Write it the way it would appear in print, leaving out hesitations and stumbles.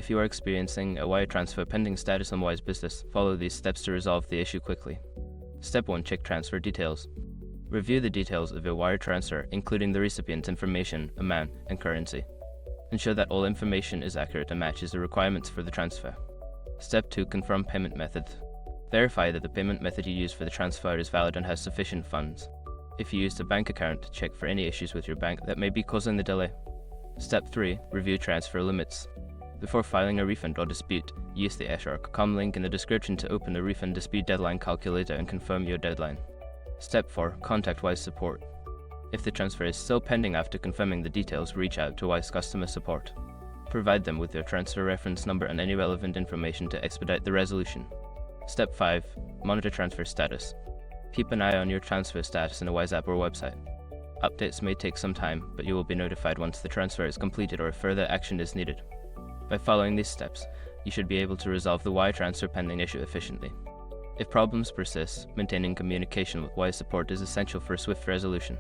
If you are experiencing a wire transfer pending status on Wise Business, follow these steps to resolve the issue quickly. Step 1. Check transfer details. Review the details of your wire transfer, including the recipient's information, amount, and currency. Ensure that all information is accurate and matches the requirements for the transfer. Step 2. Confirm payment method. Verify that the payment method you use for the transfer is valid and has sufficient funds. If you used a bank account, check for any issues with your bank that may be causing the delay. Step 3. Review transfer limits. Before filing a refund or dispute, use the SR.com link in the description to open a refund dispute deadline calculator and confirm your deadline. Step 4. Contact Wise Support. If the transfer is still pending after confirming the details, reach out to Wise Customer Support. Provide them with your transfer reference number and any relevant information to expedite the resolution. Step 5. Monitor transfer status. Keep an eye on your transfer status in a Wise app or website. Updates may take some time, but you will be notified once the transfer is completed or if further action is needed. By following these steps, you should be able to resolve the wire transfer pending issue efficiently. If problems persist, maintaining communication with Wise Support is essential for a swift resolution.